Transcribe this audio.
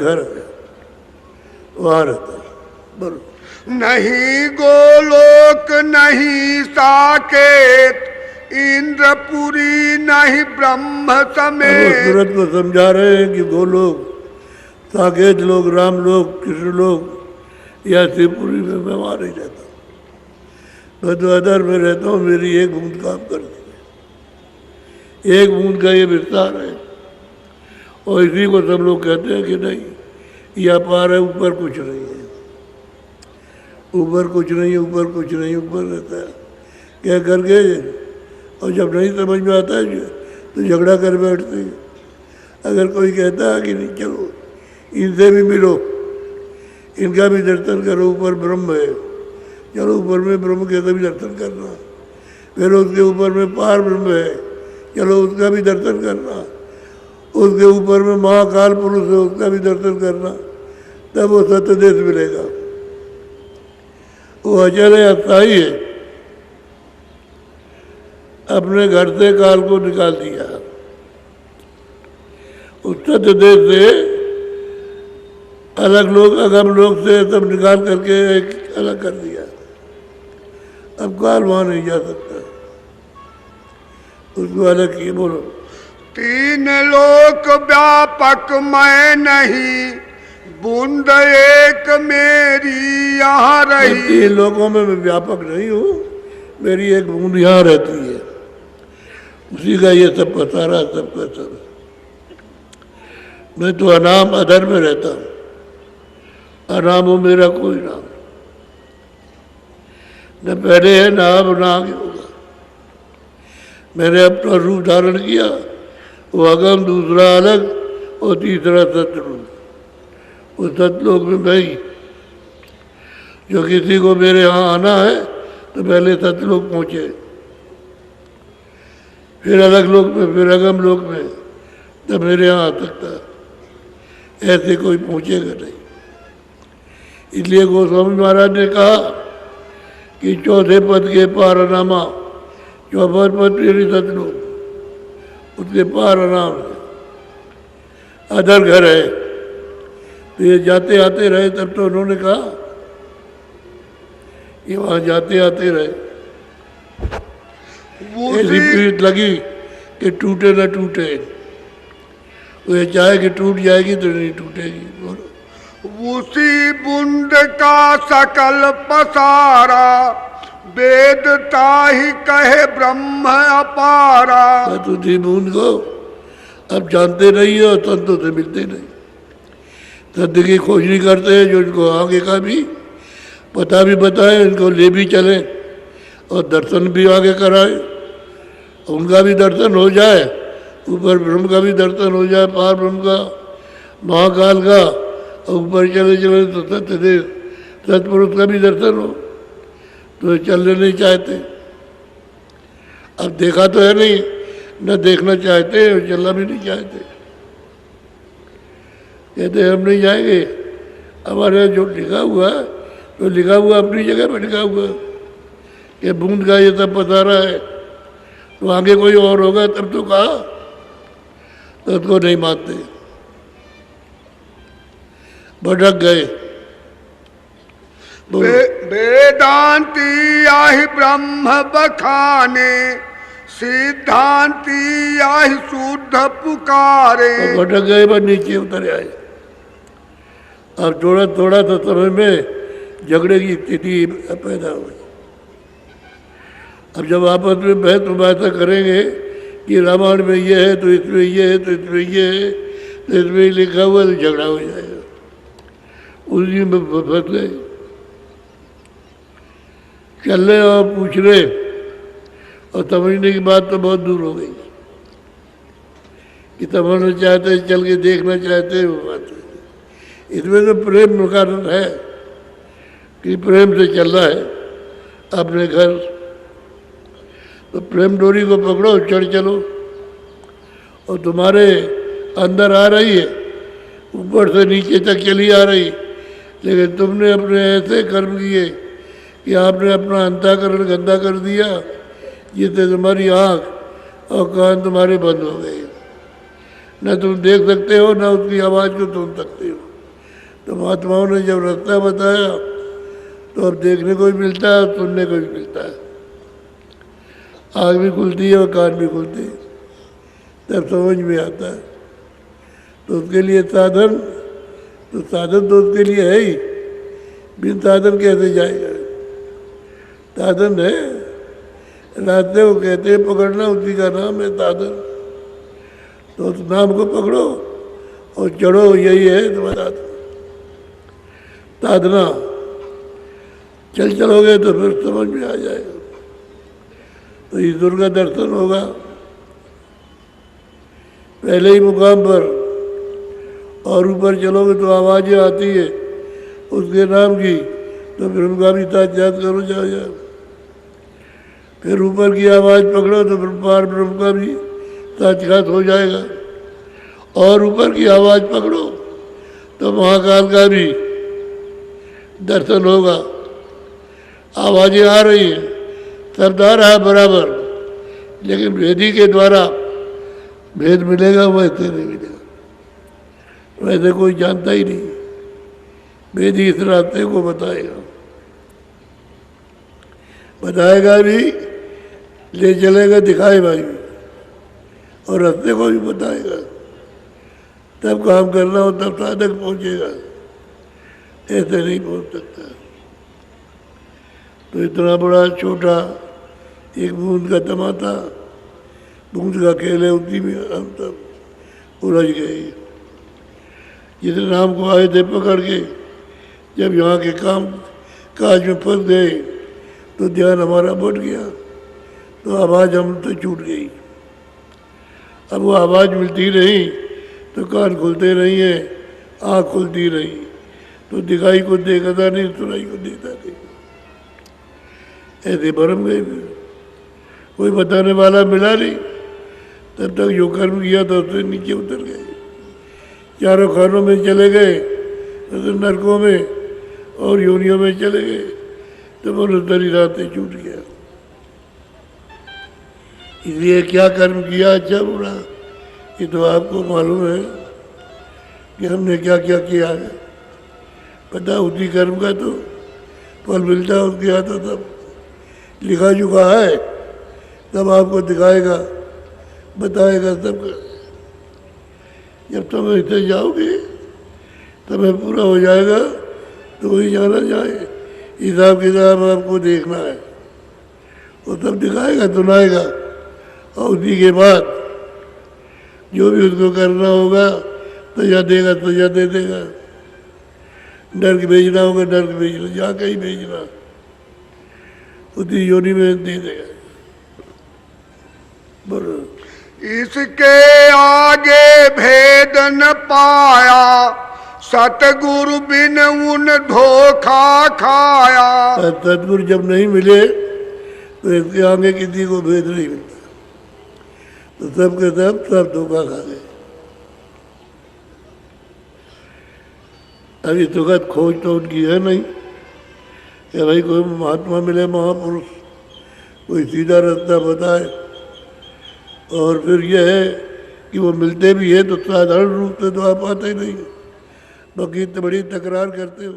घर है, वहाँ रहता है। बोलो। नहीं गोलोक नहीं साकेत, इंद्रपुरी नहीं ब्रह्म अब समेत। उस सूरत को समझा रहे हैं कि गोलोक, साकेत लोग, राम लोग, कृष्ण लोग या शिवपुरी में मैं वहाँ नहीं रहता। मैं तो अदर में रहता हूँ, मेरी एक बूंद काम करती है। एक बूंद का ये विस्तार है, और इसी को सब लोग कहते हैं कि नहीं यह पार है, ऊपर कुछ नहीं है, ऊपर कुछ नहीं है, ऊपर कुछ नहीं, ऊपर रहता है क्या करके। और जब नहीं समझ में आता है तो झगड़ा कर बैठते हैं। अगर कोई कहता है कि नहीं चलो इनसे भी मिलो, इनका भी दर्शन करो, ऊपर ब्रह्म है, चलो ऊपर में ब्रह्म के भी दर्शन करना, फिर उसके ऊपर में पार ब्रह्म है, चलो उसका भी दर्शन करना, उसके ऊपर में महाकाल पुरुष है, उसका भी दर्शन करना, तब वो सत्य देश मिलेगा। वो अचल है, अस्थायी है। अपने घर से काल को निकाल दिया, उस सत्य देश से अलग लोग, अगम लोग से सब निकाल करके एक अलग कर दिया। अब काल वहां नहीं जा सकता, उसको अलग किए। बोलो। तीन लोक व्यापक मैं नहीं, बूंद एक मेरी यहाँ रही। तीन लोगों में मैं व्यापक नहीं हूँ, मेरी एक बूंद यहाँ रहती है, उसी का ये सब का सारा सबका सब। मैं तो अनाम अधर में रहता हूँ, अनाम हो मेरा कोई नाम, न पहले है ना अब ना आगे होगा। मैंने अपना रूप धारण किया, वो अगम, दूसरा अलग, और तीसरा सतरूप। वो सतलोक में भाई जो किसी को मेरे यहाँ आना है तो पहले सतलोक पहुँचे, फिर अलग लोक में, फिर अगम लोक में, तब मेरे यहाँ आ सकता है। ऐसे कोई पहुँचेगा नहीं। इसलिए गोस्वामी महाराज ने कहा कि चौथे पद के पारनामा, चौथा पद मेरी सतलोक, उसके पारनाम है, अदर घर है। तो ये जाते आते रहे, तब तो उन्होंने कहा कि वहाँ जाते आते रहे। ऐसी पीड़ लगी कि टूटे न टूटे, वो ये चाहे कि टूट जाएगी तो नहीं टूटेगी। बोलो। उसी बूंद का सकल पसारा, वेदता ही कहे ब्रह्म अपारा। तो उसी बूंद को अब जानते नहीं हो, संतों से मिलते नहीं, सत्य की खोज नहीं करते हैं, जो इनको आगे का भी पता भी बताए, इनको ले भी चले और दर्शन भी आगे कराए, उनका भी दर्शन हो जाए, ऊपर ब्रह्म का भी दर्शन हो जाए, पार ब्रह्म का, महाकाल का, और ऊपर चले चले तो सत्य देव सतपुरुष का भी दर्शन हो। तो चलने नहीं चाहते। अब देखा तो है नहीं, न देखना चाहते और चलना भी नहीं चाहते। कहते हम नहीं जाएंगे, हमारे यहाँ जो लिखा हुआ है तो लिखा हुआ अपनी जगह पर लिखा हुआ कि बूंद का ये सब पसारा है, तो आगे कोई और होगा तब तो कहा, तो उसको नहीं मानते, भटक गए। वेदांती आहि ब्रह्म बखाने, सिद्धांती आहि शुद्ध पुकारे। भटक गए, पर नीचे उतर आए। अब थोड़ा थोड़ा सा समय में झगड़े की स्थिति पैदा हुई। अब जब आपस में बहस मुबासा करेंगे कि रामायण में ये है तो इसमें ये है, तो इसमें ये है, तो इसमें लिखा हुआ, तो झगड़ा हो जाएगा। उसी में फंस गए। चल रहे और पूछ रहे और समझने की बात तो बहुत दूर हो गई कि समझना चाहते, चल के देखना चाहते, वो बात है। इसमें तो प्रेम का है कि प्रेम से चल रहा है अपने घर, तो प्रेम डोरी को पकड़ो, चढ़ चलो। और तुम्हारे अंदर आ रही है, ऊपर से नीचे तक चली आ रही, लेकिन तुमने अपने ऐसे कर्म किए कि आपने अपना अंतःकरण गंदा कर दिया, जिससे तुम्हारी आँख और कान तुम्हारे बंद हो गए। न तुम देख सकते हो, न उसकी आवाज़ को सुन सकते हो। तो महात्माओं ने जब रास्ता बताया तो अब देखने को भी मिलता है और सुनने को भी मिलता है। आँख भी खुलती है और कान भी खुलते हैं, तब समझ में आता है। तो उसके लिए साधन, तो साधन तो उसके लिए है ही, बिन साधन कैसे जाएगा? साधन है, रास्ते को कहते हैं पकड़ना, उसी का नाम है साधन। तो उस नाम को पकड़ो और चढ़ो, यही है तुम्हारा साधना। चल चलोगे तो फिर समझ में आ जाएगा, तो ईश्वर का दर्शन होगा पहले ही मुकाम पर। और ऊपर चलोगे तो आवाज़ें आती है उसके नाम की, तो फिर उनका भी साक्षात करो जाओ। फिर ऊपर की आवाज़ पकड़ो तो फिर पार ब्रह्म का भी साक्षात हो जाएगा। और ऊपर की आवाज़ पकड़ो तो महाकाल का भी दर्शन होगा। आवाज़ें आ रही हैं, शब्द आ रहा है बराबर, लेकिन वेदी के द्वारा भेद मिलेगा, वैसे नहीं मिलेगा। वैसे कोई जानता ही नहीं, वेदी इस रास्ते को बताएगा भी, ले चलेगा, दिखाएगा भी, और रास्ते को भी बताएगा। तब काम करना हो तब साधक पहुंचेगा, ऐसे नहीं पहुंच सकता। तो इतना बड़ा छोटा एक बूंद का तमाशा, बूंद का खेल है, उसी में हम सब उलझ गए। जितने नाम को आए थे पकड़ के, जब यहाँ के काम काज में फंस गए तो ध्यान हमारा बढ़ गया, तो आवाज़ हम तो छूट गई। अब वो आवाज़ मिलती रही तो कान खुलते नहीं है, आँख खुलती रही तो दिखाई को देखता नहीं, सुनाई को देखता नहीं। ऐसे भरम गए। फिर कोई बताने वाला मिला नहीं, तब तक जो कर्म किया था उससे नीचे उतर गए, चारों खानों में चले गए, तो नरकों में और योनियों में चले गए, तो मनुष्य रास्ते छूट गया। इसलिए क्या कर्म किया, अच्छा बुरा, ये तो आपको मालूम है कि हमने क्या क्या किया है। पता उसी कर्म का तो फल मिलता है, उसके हाथों तब लिखा चुका है, तब आपको दिखाएगा, बताएगा सब। जब तुम ऐसे जाओगे समय पूरा हो जाएगा तो वही जाना जाए। हिसाब किताब आपको देखना है, वो सब दिखाएगा, सुनाएगा, और उसी के बाद जो भी उसको करना होगा सजा देगा, सजा दे देगा। नर्क भेजना होगा नर्क भेजना, जहाँ कहीं भेजना उसी योनि में दे देगा। बोलो। इसके आगे भेद न पाया, सतगुरु बिन उन धोखा खाया। सतगुरु जब नहीं मिले तो इसके आगे किसी को भेद नहीं मिलता, तो सब के सब धोखा खा गए। अभी सुगत खोज तो उनकी है नहीं कि भाई कोई महात्मा मिले, महापुरुष कोई सीधा रास्ता बताए। और फिर यह है कि वो मिलते भी है तो साधारण रूप से तो आप आते नहीं, बाकी तो बड़ी तकरार करते हो।